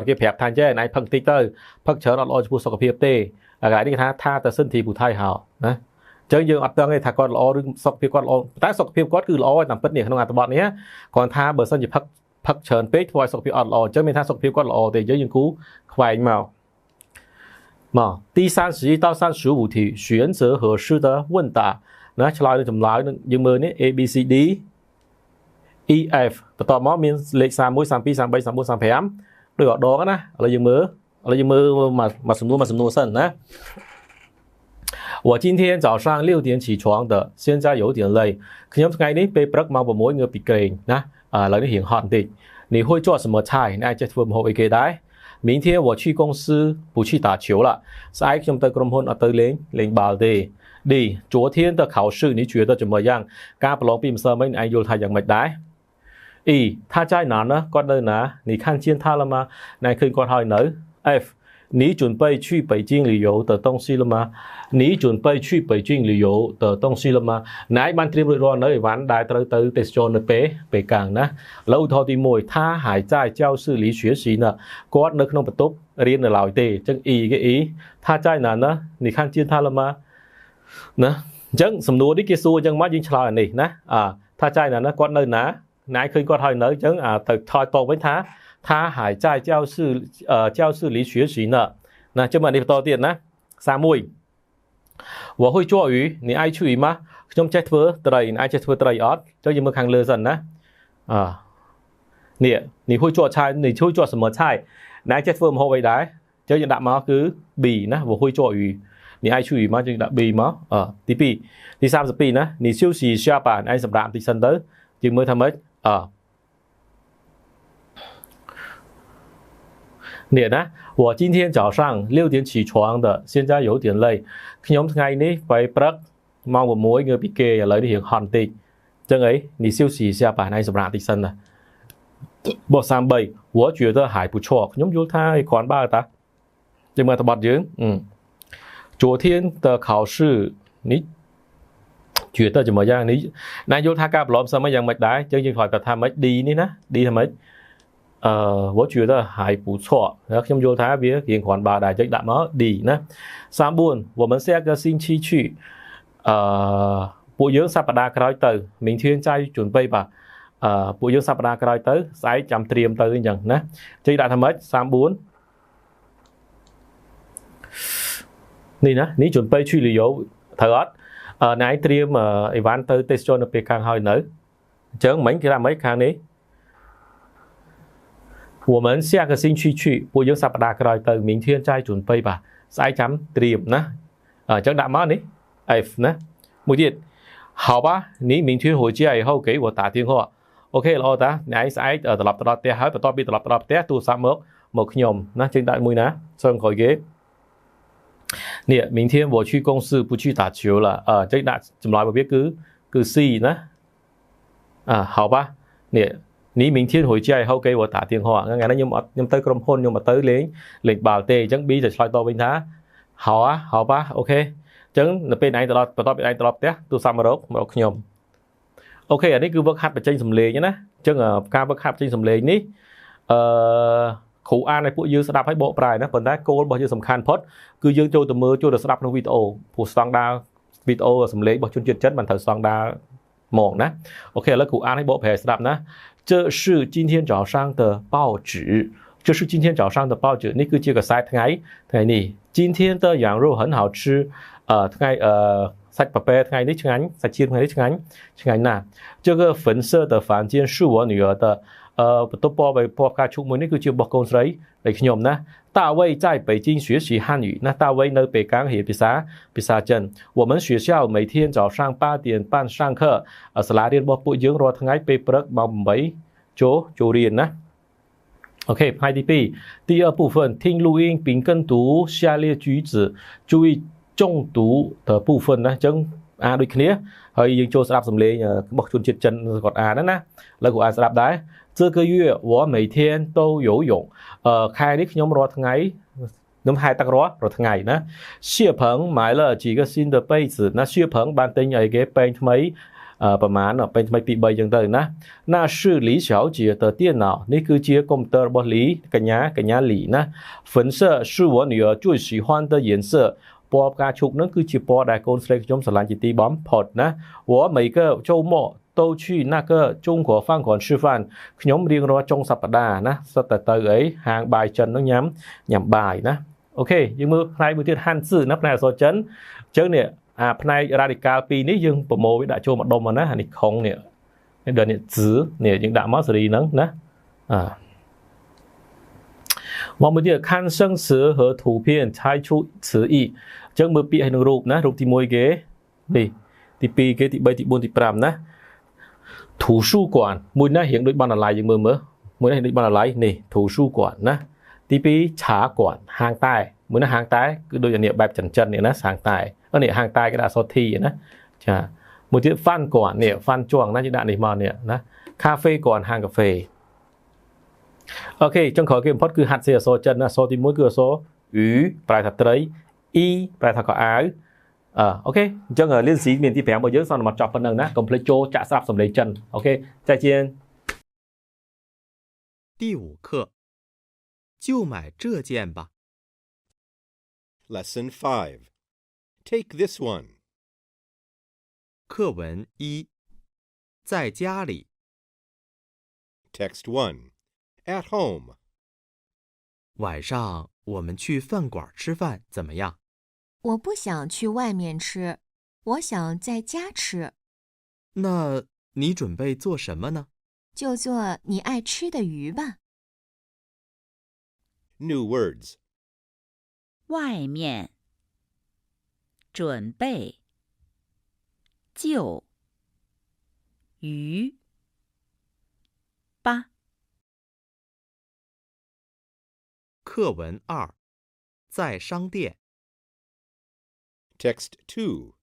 គេប្រាប់ថាចេះណៃផឹកតិចទៅផឹកច្រើនអត់ល្អចំពោះសុខភាពទេអាកន្លែងនេះគេថា他的身体不太好ណាអញ្ចឹងយើងអត់ដឹងទេថាគាត់ល្អឬសុខភាពគាត់ល្អតែសុខភាពគាត់គឺល្អតាមពិតនេះក្នុងអត្ថបទនេះគាត់ថាបើសិនជាផឹកច្រើនពេកធ្វើឲ្យសុខភាពអត់ល្អអញ្ចឹងមានថាសុខភាពគាត់ល្អទេយើងគូខ្វែងមក第31到35题选择合适的问答ណាឆ្លើយនឹងចម្លើយនឹងយើងមើលនេះ A B C D E F បន្តមកមានលេខ31 32 33 34 35ដូចអត់ដងណាឥឡូវយើងមើលមួយសំណួរសិនណា我今天早上6点起床的现在有点累ខ្ញុំថ្ងៃនេះពេលព្រឹកម៉ោង6ងើបពីក្រែងណាឥឡូវនេះរៀងហត់បន្តិច你会做什么菜អ្នកអាចចេះធ្វើម្ហូបអីគេដែរ明天我去公司不去打球了ស្អែកខ្ញុំទៅក្រុមហ៊ុនអត់ទៅលេងបាល់ទេ D 昨天的考试你觉得怎么样ការប្រឡងពីម្សិលមិញឯងយល់ថាយ៉ាងម៉េចដែរ E 他在哪呢គាត់នៅណា你看见他了吗ណែឃើញគាត់ហើយនៅ F你准备去北京旅游的东西了吗你准备去北京旅游的东西了吗ណែបានត្រៀមរួចរាល់នៅអីវ៉ាន់ដែលត្រូវទៅទេសចរនៅ北港ណាឡូវថទី1他还在教室里学习呢គាត់នៅក្នុងបន្ទប់រៀននៅឡើយទេអញ្ចឹង E គេ E 他在哪呢你看见他了吗ណាអញ្ចឹងសំណួរនេះគេសួរអញ្ចឹងមកយើងឆ្លើយអានេះណាថា在哪呢គាត់នៅណាណែឃើញគាត់ហើយនៅអញ្ចឹងទៅថយតបវិញថា他还在教室里学习呢ណាចាំមកនេះបន្តទៀតណា31我会做鱼你爱吃鱼吗ខ្ញុំចេះធ្វើត្រីអ្នកអាចចេះធ្វើត្រីអត់ចុះយើងមើលខាងលើសិនណានេះ你会做菜你会做什么菜អ្នកចេះធ្វើម្ហូបអីដែរចុះយើងដាក់មកគឺ B ណា我会做鱼你爱吃鱼吗យើងដាក់ B មកទី2ទី32ណា你休息一下吧ឯងសម្រាប់បន្តិចសិនទៅយើងមើលថាម៉េច啊。เนี่ยนะ我今天早上6点起床的现在有点累ខ្ញុំថ្ងៃនេះไปព្រឹកម៉ោង6ងើបពីគេឥឡូវនេះរៀងហត់បន្តិចចឹងអី你休息一下吧ណៃសម្រាប់តិចសិនណាបទ33我觉得还不错ខ្ញុំយល់ថាឲ្យគ្រាន់បើតាយើងមើលតបត់យើង昨天的考试你觉得怎么样你ណៃយល់ថាការប្រឡំសិនយ៉ាងម៉េចដែរចឹងយើងគ្រាន់តែថាម៉េច D នេះណា D ថាម៉េច我觉得还不错ខ្ញុំយល់ថាវារៀងគ្រាន់បើដែរចឹងដាក់មក D ណា34我们下个星期去ពួកយើងសប្តាហ៍ក្រោយទៅ明天再准备吧ពួកយើងសប្តាហ៍ក្រោយទៅស្អែកចាំត្រៀមទៅអញ្ចឹងណាចឹងដាក់ថាម៉េច34នេះណានេះ准备去旅游ត្រូវអត់ណៃត្រៀមអីវ៉ាន់ទៅទេសចរនៅពេលខាងហើយនៅអញ្ចឹងមិញគេថាម៉េចខាងនេះ我们下个星期去ពួកយើងសប្តាហ៍ក្រោយទៅ明天再准备吧ស្អែកចាំត្រៀមណាអញ្ចឹងដាក់មកនេះ F ណាមួយទៀត好吧你明天回家以后给我打电话អូខេល្អតាអ្នកឯងស្អែកត្រឡប់ទៅដល់ផ្ទះហើយបន្ទាប់ពីត្រឡប់ទៅដល់ផ្ទះទូរស័ព្ទមកខ្ញុំណាចឹងដាក់មួយណាសូមក្រោយគេនេះ明天我去公司不去打球了ចឹងដាក់ចម្លើយរបស់វាគឺ C ណា好吧នេះនេះ明天回家以后给我打电话ថ្ងៃនេះខ្ញុំទៅក្រុមហ៊ុនខ្ញុំមកទៅលេងបាល់ទេអញ្ចឹង B จะឆ្លើយតបវិញថា好啊好吧អូខេអញ្ចឹងនៅពេលឯងបន្ទាប់ពីឯងត្រឡប់ផ្ទះទូរស័ព្ទមករកខ្ញុំអូខេអានេះគឺវឹកហាត់បញ្ចេញសំឡេងណាអញ្ចឹងការវឹកហាត់បញ្ចេញសំឡេងនេះគ្រូអានឲ្យពួកយើងស្ដាប់ឲ្យបកប្រែណាប៉ុន្តែគោលរបស់យើងសំខាន់ផុតគឺយើងចូលទៅមើលចូលទៅស្ដាប់ក្នុងវីដេអូព្រោះស្តង់ដារវីដេអូសំឡេងរបស់ជនជាតិចិនមិនត្រូវស្តង់ដារហ្មងណាអូខេឥឡូវគ្រូអានឲ្យបកប្រែស្ដាប់ណា这是今天早上的报纸这是今天早上的报纸នេះគឺជាកាសែតថ្ងៃនេះ今天的羊肉很好吃ថ្ងៃសាច់ប៉ប៉ែថ្ងៃនេះឆ្ងាញ់សាច់ជៀនថ្ងៃនេះឆ្ងាញ់ណាស់这个粉色的房间是我女儿的បន្ទប់ពណ៌ផ្កាឈូកមួយនេះគឺជារបស់កូនស្រីដែលខ្ញុំណា大卫在北京学习汉语那大卫នៅ北京រៀនភាសាចិន我们学校每天早上8点半上课សាលារៀនរបស់ពួកយើងរាល់ថ្ងៃពេលព្រឹកម៉ោង8ចូលរៀនណាOK ផ្នែកទី2第二部分听录音并跟读下列句子注意中读的部分ណាអញ្ចឹងដូចគ្នាហើយយើងចូលស្ដាប់សំឡេងរបស់ជនជាតិចិនគាត់អានណាឥឡូវគាត់អានស្ដាប់ដែរ这个月我每天都游泳ខែនេះខ្ញុំរាល់ថ្ងៃខ្ញុំហែទឹករាល់ថ្ងៃណា谢鹏买了几个新的被子那谢鹏បានទិញអីគេពេងថ្មីប្រហែលពេញថ្មី2 3ចឹងទៅណា那是李小姐的电脑នេះគឺជាកុំព្យូទ័ររបស់លីកញ្ញាលីណា粉色是我女儿最喜欢的颜色ពណ៌ផ្កាឈូកនឹងគឺជាពណ៌ដែលកូនស្រីខ្ញុំស្រឡាញ់ជាទីបំផុតណា我每个周末都去那个中国饭馆吃饭ខ្ញុំរៀងរាល់ចុងសប្តាហ៍ណាសិតតែទៅអីហាងបាយចិននឹងញ៉ាំបាយណាអូខេយើងមើលផ្នែកមួយទៀតហាន់សឺណាផ្នែកអក្សរចិនអញ្ចឹងនេះផ្នែក radical 2នេះយើងប្រមូលវាដាក់ចូលមកដុំមកណាអានេះខុងនេះដល់នេះហ្សនេះយើងដាក់មកសេរីហ្នឹងណាមកមួយទៀត看生词和图片猜出词义អញ្ចឹងមើលពាក្យឲ្យនឹងរូបណារូបទី1គេនេះទី2គេទី3ទី4ទី5ណា图书馆មួយណារៀងដូចបណ្ណាល័យយើងមើលមួយនេះដូចបណ្ណាល័យនេះ图书馆ណាទី2茶馆ហាងតែមួយណាហាងតែគឺដូចអានេះបែបចិននេះណាហាងតែនេះហាងតែគេដាក់អក្សរ T ណាចាមួយទៀតហ្វាន់គាត់នេះហ្វាន់ជួងណាយើងដាក់នេះមកនេះណាកាហ្វេគាត់ហាងកាហ្វេអូខេចុងក្រោយគេបំផុតគឺហាត់សេអក្សរចិនណាអក្សរទី1គឺអក្សរ U ប្រែថាត្រី E ប្រែថាកៅអៅអូខេអញ្ចឹងរៀនស៊ីមានទី5របស់យើងសន្មតចប់ប៉ុណ្ណឹងណាកុំភ្លេចចូលចាក់ស្រាប់សំឡេងចិនអូខេ再见第5课就买这件吧 Lesson 5 Take this one 课文1在家里 Text 1 At home 晚上我们去饭馆吃饭怎么样我不想去外面吃，我想在家吃。那你准备做什么呢？就做你爱吃的鱼吧。New words 外面准备就鱼8、课文2，在商店。 Text 2.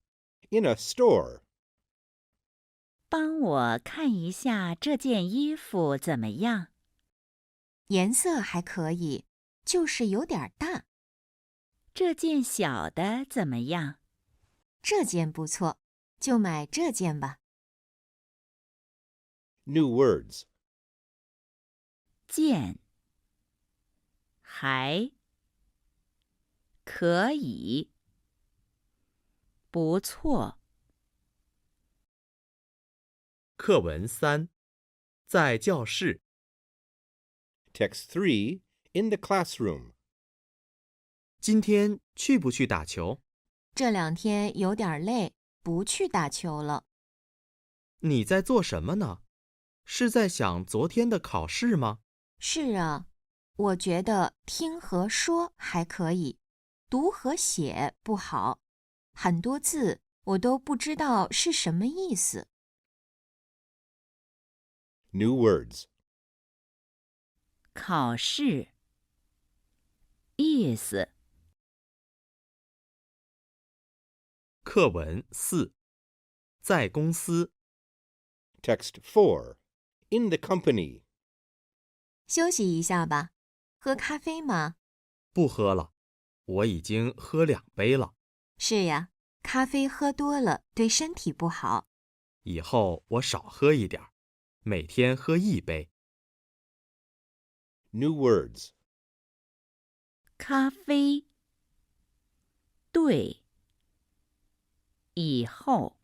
In a store. 帮我看一下这件衣服怎么样？颜色还可以，就是有点大。这件小的怎么样？这件不错，就买这件吧。New words. 件，还，可以，不错。课文3，在教室。 Text 3. In the classroom. 今天去不去打球？这2天有点累，不去打球了。你在做什么呢？是在想昨天的考试吗？是啊，我觉得听和说还可以，读和写不好，很多字我都不知道是什么意思。New words. 考试，意思。课文4，在公司。 Text 4. In the company. 休息一下吧，喝咖啡吗？不喝了，我已经喝2杯了。是呀，咖啡喝多了对身体不好。以后我少喝一点，每天喝1杯。New words. 咖啡，对，以后。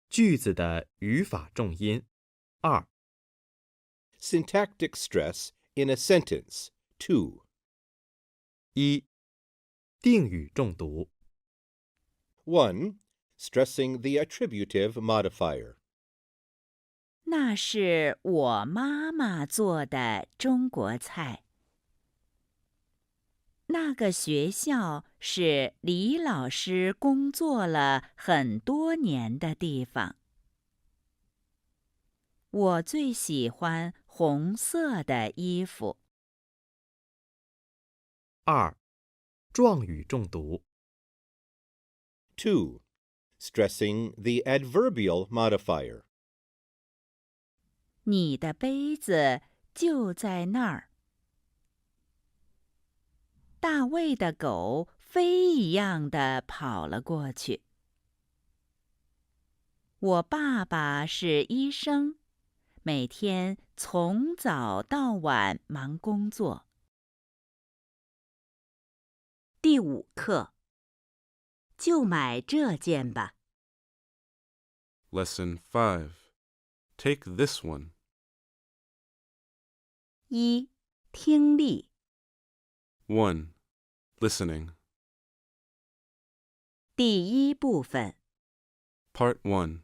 句子的语法重音。2、 Syntactic stress in a sentence. 2. 1、定语重读。 1. Stressing the attributive modifier. 那是我妈妈做的中国菜。那个学校是李老师工作了很多年的地方。我最喜欢红色的衣服。2、状语重读。 2. Stressing the adverbial modifier. 你的杯子就在那儿。大卫的狗飞一样地跑了过去。我爸爸是医生，每天从早到晚忙工作。第5课，就买这件吧。 Lesson 5. Take this one. 1. 听力。 1. Listening. 第1部分。 Part 1.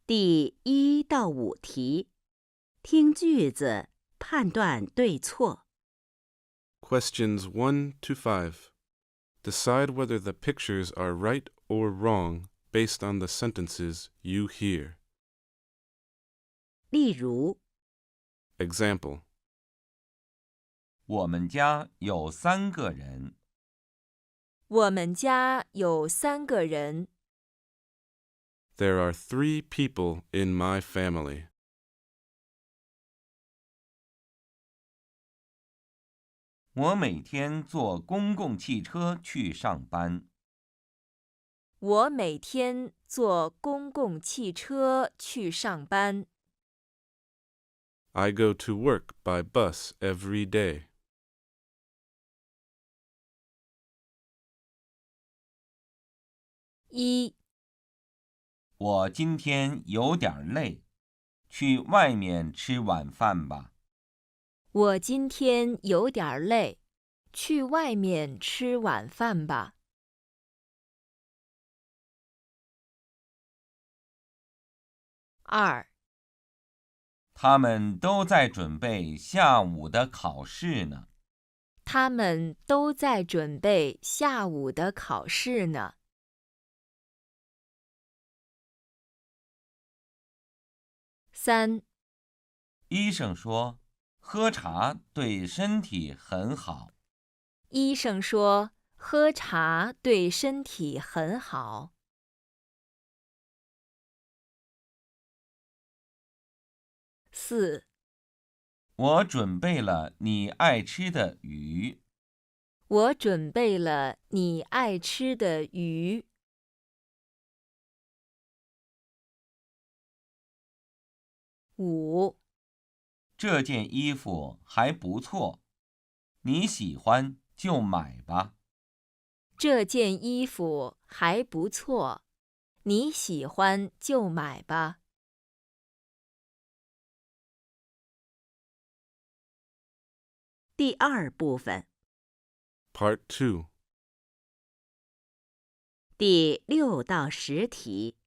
第1到5题，听句子，判断对错。 Questions 1 to 5. Decide whether the pictures are right or wrong based on the sentences you hear. 例如， Example. 我们家有3个人。我们家有3个人。There are 3 people in my family. 我每天坐公共汽车去上班。我每天坐公共汽车去上班。I go to work by bus every day. 1. 我今天有点累，去外面吃晚饭吧。我今天有点累，去外面吃晚饭吧。2. 他们都在准备下午的考试呢。他们都在准备下午的考试呢。3. 医生说，喝茶对身体很好。医生说，喝茶对身体很好。4. 我准备了你爱吃的鱼。我准备了你爱吃的鱼。5. 这件衣服还不错，你喜欢就买吧。这件衣服还不错，你喜欢就买吧。第二部分 Part 2. 第6到10题，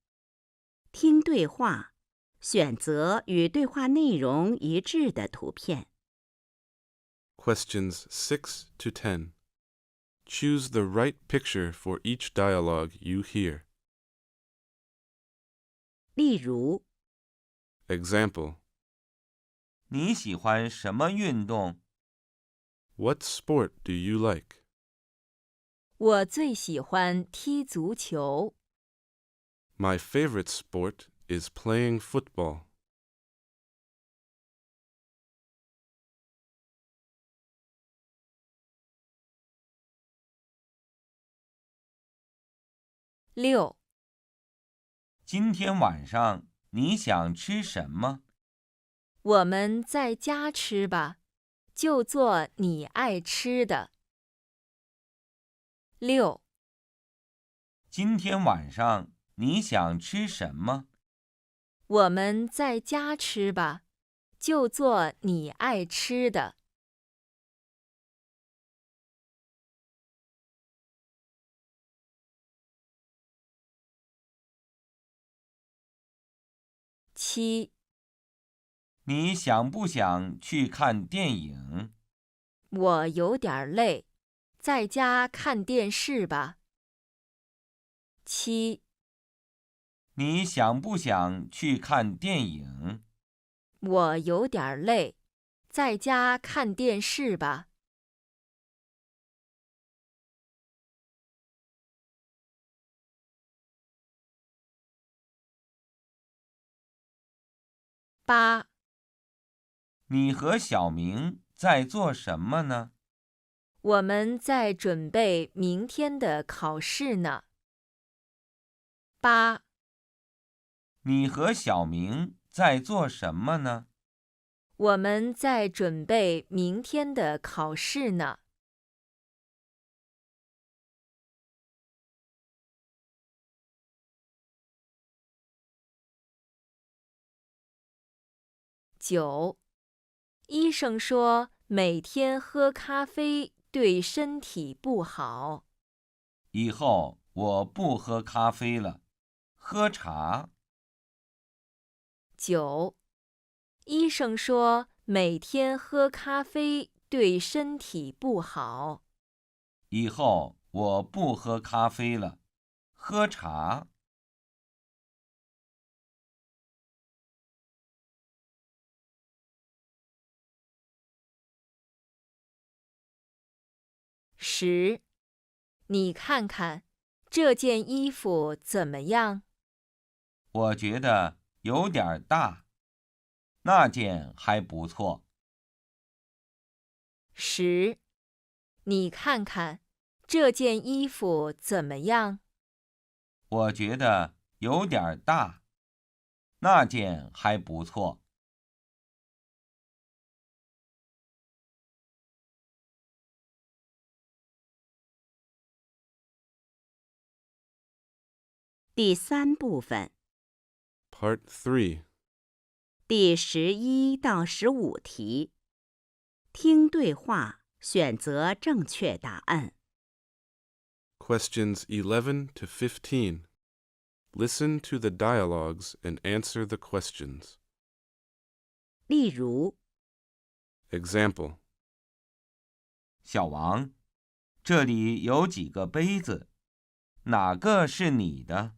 听对话，选择与对话内容一致的图片。 Questions 6 to 10. Choose the right picture for each dialogue you hear. 例如， Example: 你喜欢什么运动？ What sport do you like? 我最喜欢踢足球。My favorite sport is playing football. 6. 今天晚上你想吃什么？我们在家吃吧，就做你爱吃的。6. 今天晚上你想吃什么？我们在家吃吧，就做你爱吃的。7. 你想不想去看电影？我有点累，在家看电视吧。7. 你想不想去看电影？我有点累，在家看电视吧。8. 你和小明在做什么呢？我们在准备明天的考试呢。8. 你和小明在做什么呢？我们在准备明天的考试呢。9. 医生说每天喝咖啡对身体不好。以后我不喝咖啡了，喝茶。9. 医生说每天喝咖啡对身体不好。以后我不喝咖啡了，喝茶。10. 你看看这件衣服怎么样？我觉得有点大，那件还不错。10. 你看看这件衣服怎么样？我觉得有点大，那件还不错。第3部分 Part 3. 第11到15题，听对话，选择正确答案。 Questions 11 to 15. Listen to the dialogues and answer the questions. 例如， Example: 小王，这里有几个杯子，哪个是你的？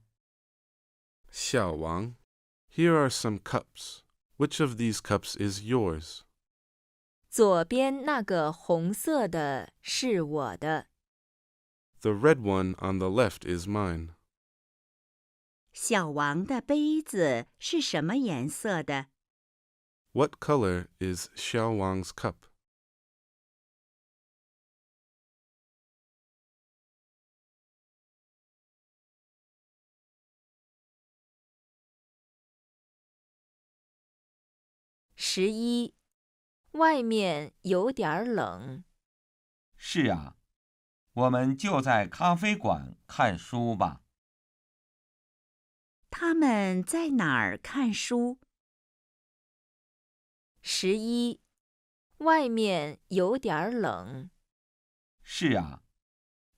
Xiao Wang, here are some cups. Which of these cups is yours? 左边那个红色的是我的。The red one on the left is mine. 小王的杯子是什么颜色的？ What color is Xiao Wang's cup? 11，外面有点冷。是啊，我们就在咖啡馆看书吧。他们在哪儿看书？ 11，外面有点冷。是啊，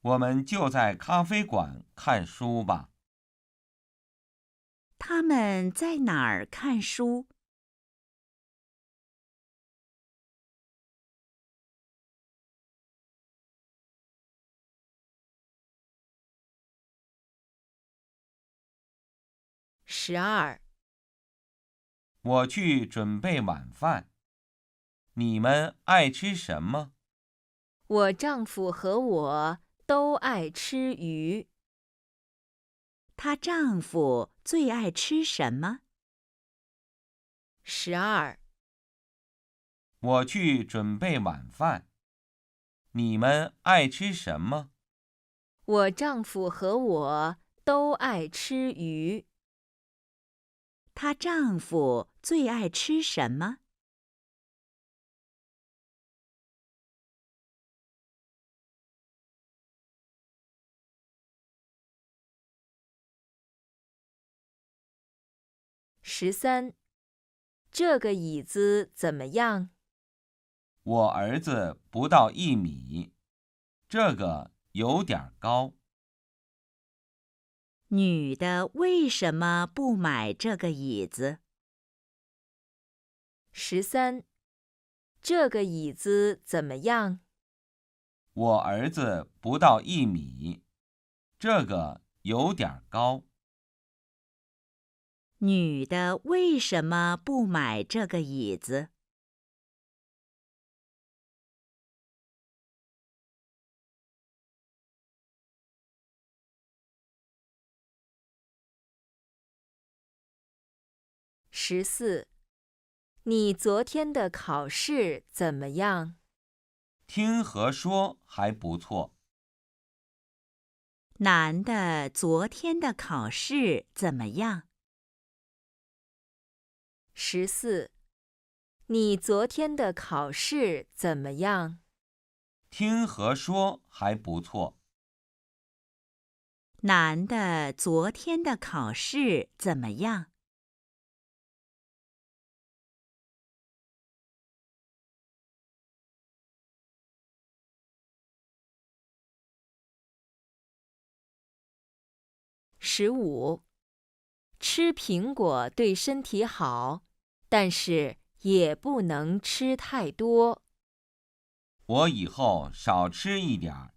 我们就在咖啡馆看书吧。他们在哪儿看书？12，我去准备晚饭。你们爱吃什么？我丈夫和我都爱吃鱼。她丈夫最爱吃什么？ 12，我去准备晚饭。你们爱吃什么？我丈夫和我都爱吃鱼。她丈夫最爱吃什么？13，这个椅子怎么样？我儿子不到1米，这个有点高。女的为什么不买这个椅子？ 13，这个椅子怎么样？我儿子不到1米，这个有点高。女的为什么不买这个椅子？14，你昨天的考试怎么样？听和说还不错。男的昨天的考试怎么样？ 14，你昨天的考试怎么样？听和说还不错。男的昨天的考试怎么样？15，吃苹果对身体好，但是也不能吃太多。我以后少吃一点儿，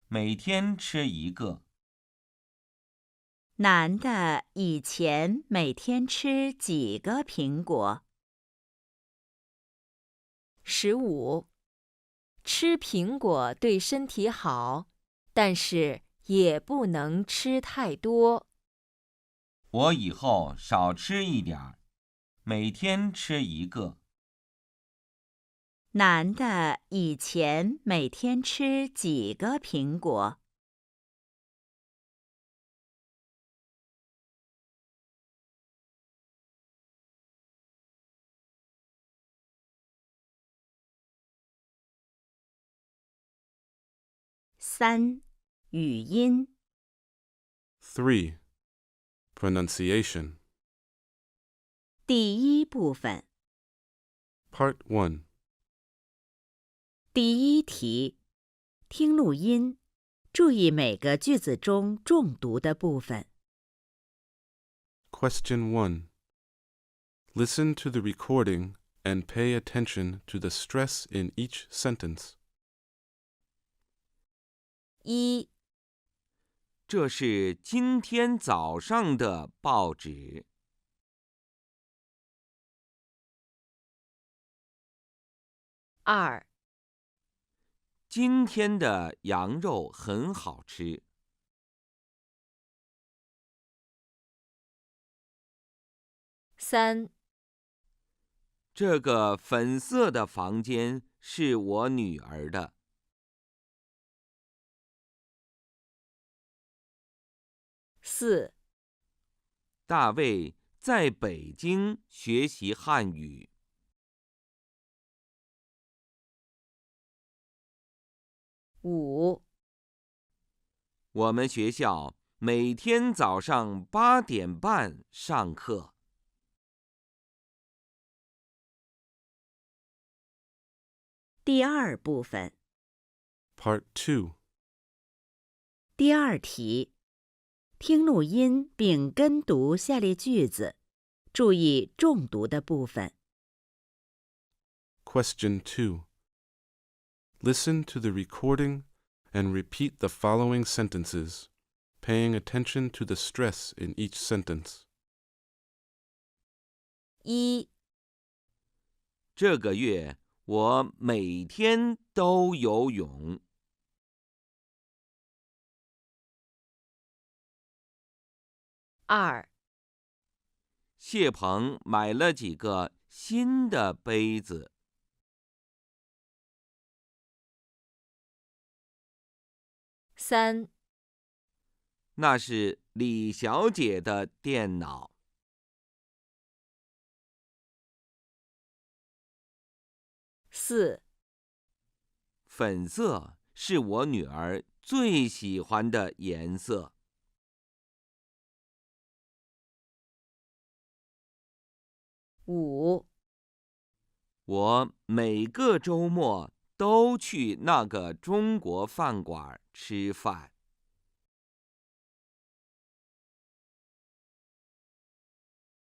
每天吃1个。男的以前每天吃几个苹果？ 15，吃苹果对身体好，但是也不能吃太多。我以后少吃一点儿，每天吃1个。男的以前每天吃几个苹果？3. 语音 3. Pronunciation. 第一部分 Part 1. 第一题，听录音，注意每个句子中重读的部分。 Question 1. Listen to the recording and pay attention to the stress in each sentence. 1，这是今天早上的报纸。2、今天的羊肉很好吃。3、这个粉色的房间是我女儿的。4、大卫在北京学习汉语。5、我们学校每天早上8点半上课。第二部分 Part 2. 第二题，听录音并跟读下列句子，注意重读的部分。 Question 2. Listen to the recording and repeat the following sentences, paying attention to the stress in each sentence. 1、这个月我每天都游泳。2、谢鹏买了几个新的杯子。3、那是李小姐的电脑。4、粉色是我女儿最喜欢的颜色。5、我每个周末都去那个中国饭馆吃饭。